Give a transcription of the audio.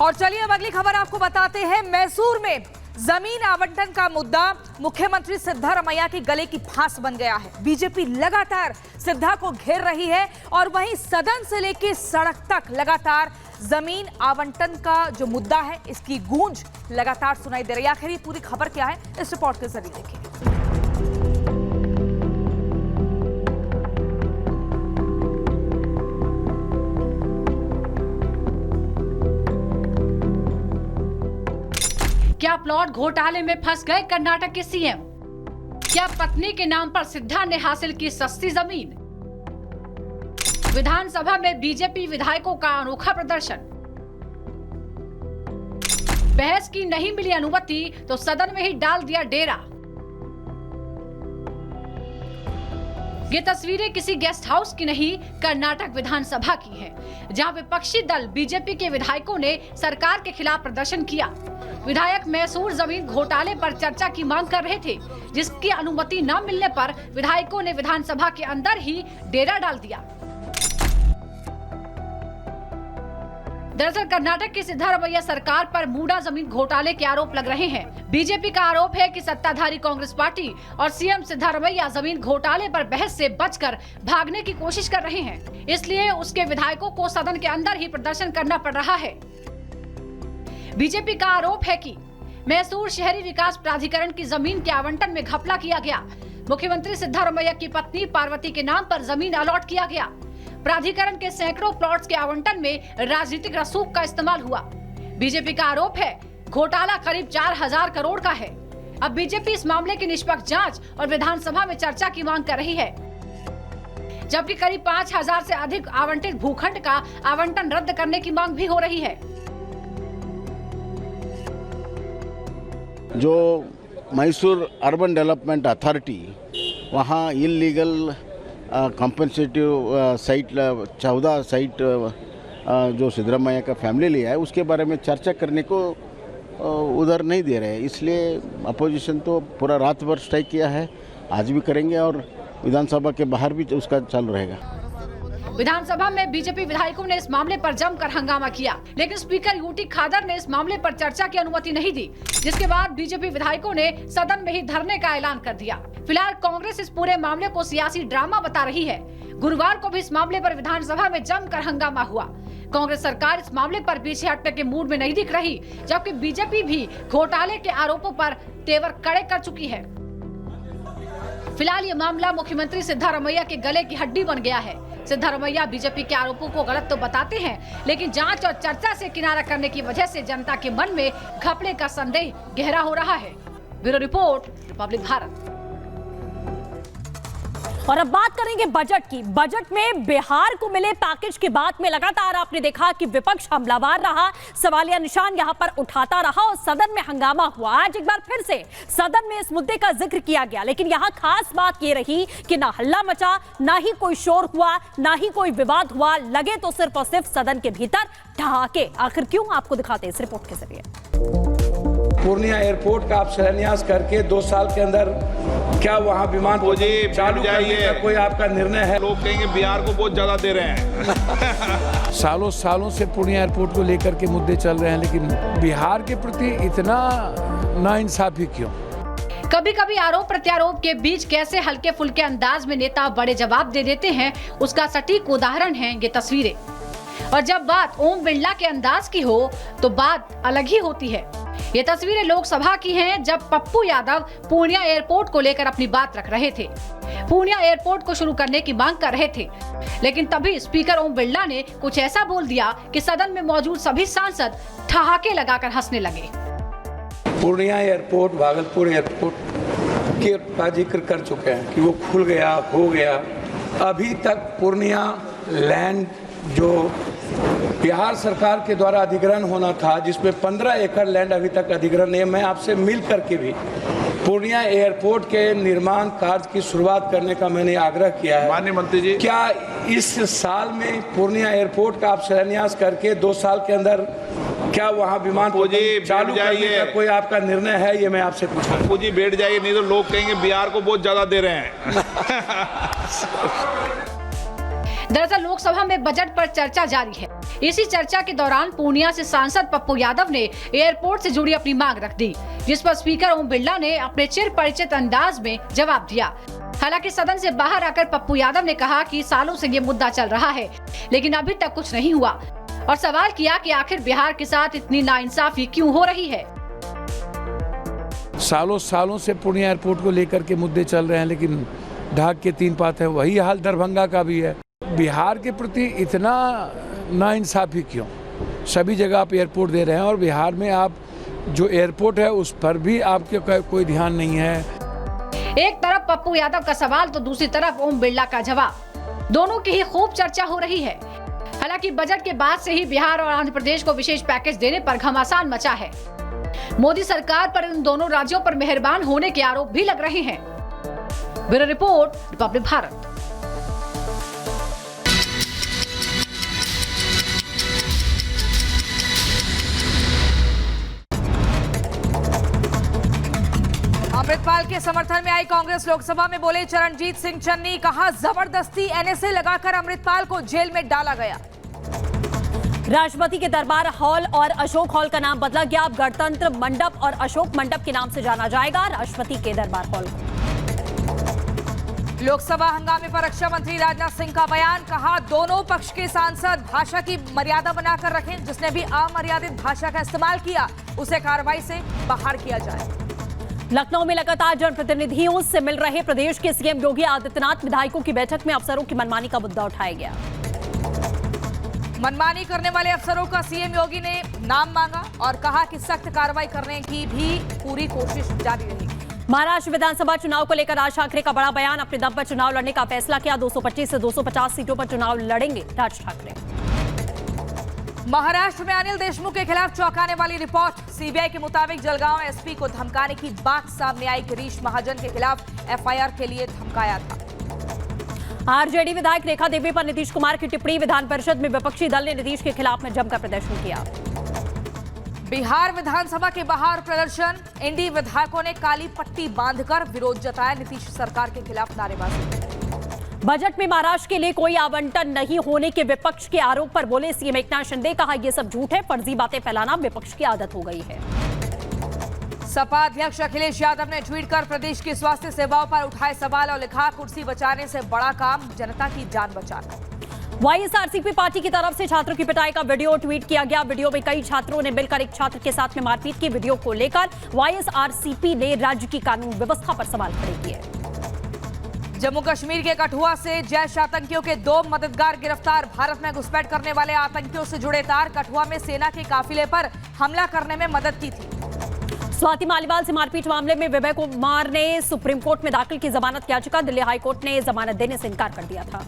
और चलिए अब अगली खबर आपको बताते हैं। मैसूर में जमीन आवंटन का मुद्दा मुख्यमंत्री सिद्धारमैया के गले की फांस बन गया है। बीजेपी लगातार सिद्धा को घेर रही है और वहीं सदन से लेकर सड़क तक लगातार जमीन आवंटन का जो मुद्दा है इसकी गूंज लगातार सुनाई दे रही है। आखिर ये पूरी खबर क्या है, इस रिपोर्ट के जरिए देखिए। क्या प्लॉट घोटाले में फंस गए कर्नाटक के सीएम? क्या पत्नी के नाम पर सिद्धा ने हासिल की सस्ती जमीन? विधानसभा में बीजेपी विधायकों का अनोखा प्रदर्शन। बहस की नहीं मिली अनुमति तो सदन में ही डाल दिया डेरा। ये तस्वीरें किसी गेस्ट हाउस की नहीं, कर्नाटक विधानसभा की है, जहां विपक्षी दल बीजेपी के विधायकों ने सरकार के खिलाफ प्रदर्शन किया। विधायक मैसूर जमीन घोटाले पर चर्चा की मांग कर रहे थे, जिसकी अनुमति न मिलने पर विधायकों ने विधानसभा के अंदर ही डेरा डाल दिया। दरअसल कर्नाटक की सिद्धारमैया सरकार पर मूडा जमीन घोटाले के आरोप लग रहे हैं। बीजेपी का आरोप है कि सत्ताधारी कांग्रेस पार्टी और सीएम सिद्धारमैया जमीन घोटाले पर बहस से बचकर भागने की कोशिश कर रहे हैं, इसलिए उसके विधायकों को सदन के अंदर ही प्रदर्शन करना पड़ रहा है। बीजेपी का आरोप है कि मैसूर शहरी विकास प्राधिकरण की जमीन के आवंटन में घपला किया गया। मुख्यमंत्री सिद्धारमैया की पत्नी पार्वती के नाम पर जमीन अलॉट किया गया। प्राधिकरण के सैकड़ों प्लॉट्स के आवंटन में राजनीतिक रसूख का इस्तेमाल हुआ। बीजेपी का आरोप है घोटाला करीब 4000 करोड़ का है। अब बीजेपी इस मामले की निष्पक्ष जांच और विधानसभा में चर्चा की मांग कर रही है, जबकि करीब 5000 से अधिक आवंटित भूखंड का आवंटन रद्द करने की मांग भी हो रही है। जो मैसूर अर्बन डेवलपमेंट अथॉरिटी वहाँ इलीगल कॉम्पेंसेटिव साइट 14 साइट जो सिद्धरामैया का फैमिली लिया है उसके बारे में चर्चा करने को उधर नहीं दे रहे हैं। इसलिए अपोजिशन तो पूरा रात भर स्ट्राइक किया है, आज भी करेंगे और विधानसभा के बाहर भी उसका चालू रहेगा। विधानसभा में बीजेपी विधायकों ने इस मामले पर जमकर हंगामा किया, लेकिन स्पीकर यूटी खादर ने इस मामले पर चर्चा की अनुमति नहीं दी, जिसके बाद बीजेपी विधायकों ने सदन में ही धरने का ऐलान कर दिया। फिलहाल कांग्रेस इस पूरे मामले को सियासी ड्रामा बता रही है। गुरुवार को भी इस मामले पर विधानसभा में जमकर हंगामा हुआ। कांग्रेस सरकार इस मामले पर पीछे हटने के मूड में नहीं दिख रही, जबकि बीजेपी भी घोटाले के आरोपों पर तेवर कड़े कर चुकी है। फिलहाल ये मामला मुख्यमंत्री सिद्धारमैया के गले की हड्डी बन गया है। सिद्धारमैया बीजेपी के आरोपों को गलत तो बताते हैं, लेकिन जांच और चर्चा से किनारा करने की वजह से जनता के मन में घपले का संदेह गहरा हो रहा है। Bureau report, Republic Bharat. और अब बात करेंगे बजट की। बजट में बिहार को मिले पैकेज की बात में लगातार आपने देखा कि विपक्ष हमलावर रहा, सवालिया निशान यहां पर उठाता रहा और सदन में हंगामा हुआ। आज एक बार फिर से सदन में इस मुद्दे का जिक्र किया गया, लेकिन यहां खास बात ये रही कि ना हल्ला मचा, ना ही कोई शोर हुआ, ना ही कोई विवाद हुआ। लगे तो सिर्फ और सिर्फ सदन के भीतर ठहाके। आखिर क्यों, आपको दिखाते हैं इस रिपोर्ट के जरिए। पूर्णिया एयरपोर्ट का आप शिलान्यास करके 2 साल के अंदर क्या वहाँ विमान चालू करने का कोई आपका निर्णय है? लोग कहेंगे बिहार को बहुत ज्यादा दे रहे हैं। सालों सालों से पूर्णिया एयरपोर्ट को लेकर के मुद्दे चल रहे हैं, लेकिन बिहार के प्रति इतना नाइंसाफी क्यों? कभी कभी आरोप प्रत्यारोप के बीच कैसे हल्के फुल्के अंदाज में नेता बड़े जवाब दे देते हैं, उसका सटीक उदाहरण है ये तस्वीरें। और जब बात ओम बिरला के अंदाज की हो तो बात अलग ही होती है। ये तस्वीरें लोकसभा की हैं, जब पप्पू यादव पूर्णिया एयरपोर्ट को लेकर अपनी बात रख रहे थे। पूर्णिया एयरपोर्ट को शुरू करने की मांग कर रहे थे, लेकिन तभी स्पीकर ओम बिरला ने कुछ ऐसा बोल दिया कि सदन में मौजूद सभी सांसद ठहाके लगाकर हंसने लगे। पूर्णिया एयरपोर्ट भागलपुर एयरपोर्ट का जिक्र कर चुके हैं कि वो खुल गया, हो गया। अभी तक पूर्णिया लैंड जो बिहार सरकार के द्वारा अधिग्रहण होना था, जिसमें 15 एकड़ लैंड अभी तक अधिग्रहण नहीं है। मैं आपसे मिल करके भी पूर्णिया एयरपोर्ट के निर्माण कार्य की शुरुआत करने का मैंने आग्रह किया है। माननीय मंत्री जी, क्या इस साल में पूर्णिया एयरपोर्ट का आप शिलान्यास करके 2 साल के अंदर क्या वहाँ विमान चालू करने का कोई आपका निर्णय है? ये मैं आपसे पूछा। पप्पू जी बैठ जाइए, नहीं तो लोग कहेंगे बिहार को बहुत ज्यादा दे रहे हैं। दरअसल लोकसभा में बजट पर चर्चा जारी है। इसी चर्चा के दौरान पूर्णिया से सांसद पप्पू यादव ने एयरपोर्ट से जुड़ी अपनी मांग रख दी, जिस पर स्पीकर ओम बिरला ने अपने चिर परिचित अंदाज में जवाब दिया। हालांकि सदन से बाहर आकर पप्पू यादव ने कहा कि सालों से ये मुद्दा चल रहा है, लेकिन अभी तक कुछ नहीं हुआ, और सवाल किया कि आखिर बिहार के साथ इतनी नाइंसाफी क्यों हो रही है। सालों से पूर्णिया एयरपोर्ट को लेकर के मुद्दे चल रहे हैं, लेकिन ढाक के तीन पात है। वही हाल दरभंगा का भी है। बिहार के प्रति इतना नाइंसाफी क्यों? सभी जगह आप एयरपोर्ट दे रहे हैं और बिहार में आप जो एयरपोर्ट है उस पर भी आपके कोई ध्यान नहीं है। एक तरफ पप्पू यादव का सवाल तो दूसरी तरफ ओम बिरला का जवाब, दोनों की ही खूब चर्चा हो रही है। हालांकि बजट के बाद से ही बिहार और आंध्र प्रदेश को विशेष पैकेज देने पर घमासान मचा है। मोदी सरकार पर इन दोनों राज्यों पर मेहरबान होने के आरोप भी लग रहे हैं। Bureau report, Republic Bharat. Amritpal के समर्थन में आई कांग्रेस लोकसभा में बोले चरणजीत सिंह चन्नी, कहा जबरदस्ती एनएसए लगाकर अमृतपाल को जेल में डाला गया। राष्ट्रपति के दरबार हॉल और अशोक हॉल का नाम बदला गया। अब गणतंत्र मंडप और अशोक मंडप के नाम से जाना जाएगा राष्ट्रपति के दरबार हॉल। लोकसभा हंगामे पर रक्षा मंत्री राजनाथ सिंह का बयान, कहा दोनों पक्ष के सांसद भाषा की मर्यादा बनाकर रखें, जिसने भी अमर्यादित भाषा का इस्तेमाल किया उसे कार्रवाई से बाहर किया जाए। लखनऊ में लगातार जनप्रतिनिधियों से मिल रहे प्रदेश के सीएम योगी आदित्यनाथ, विधायकों की बैठक में अफसरों की मनमानी का मुद्दा उठाया गया। मनमानी करने वाले अफसरों का सीएम योगी ने नाम मांगा और कहा कि सख्त कार्रवाई करने की भी पूरी कोशिश जारी रहेगी। महाराष्ट्र विधानसभा चुनाव को लेकर राज ठाकरे का बड़ा बयान, अपने दम पर चुनाव लड़ने का फैसला किया। 225 से 250 सीटों पर चुनाव लड़ेंगे राज ठाकरे। महाराष्ट्र में अनिल देशमुख के खिलाफ चौंकाने वाली रिपोर्ट, सीबीआई के मुताबिक जलगांव एसपी को धमकाने की बात सामने आई। गिरीश महाजन के खिलाफ एफआईआर के लिए धमकाया था। आरजेडी विधायक रेखा देवी पर नीतीश कुमार की टिप्पणी, विधान परिषद में विपक्षी दल ने नीतीश के खिलाफ में जमकर प्रदर्शन किया। बिहार विधानसभा के बाहर प्रदर्शन, इंडी विधायकों ने काली पट्टी बांधकर विरोध जताया। नीतीश सरकार के खिलाफ नारेबाजी। बजट में महाराष्ट्र के लिए कोई आवंटन नहीं होने के विपक्ष के आरोप पर बोले सीएम एकनाथ शिंदे, कहा यह सब झूठ है, फर्जी बातें फैलाना विपक्ष की आदत हो गई है। सपा अध्यक्ष अखिलेश यादव ने ट्वीट कर प्रदेश की स्वास्थ्य सेवाओं पर उठाए सवाल और लिखा, कुर्सी बचाने से बड़ा काम जनता की जान बचाना। वाईएसआरसीपी पार्टी की तरफ से छात्रों की पिटाई का वीडियो ट्वीट किया गया। वीडियो में कई छात्रों ने मिलकर एक छात्र के साथ में मारपीट की। वीडियो को लेकर वाईएसआरसीपी ने राज्य की कानून व्यवस्था पर सवाल खड़े किए। जम्मू कश्मीर के कठुआ से जैश आतंकियों के 2 मददगार गिरफ्तार। भारत में घुसपैठ करने वाले आतंकियों से जुड़े तार, कठुआ में सेना के काफिले पर हमला करने में मदद की थी। स्वाति मालीवाल से मारपीट मामले में विजय कुमार ने सुप्रीम कोर्ट में दाखिल की जमानत याचिका, दिल्ली हाईकोर्ट ने जमानत देने से इनकार कर दिया था।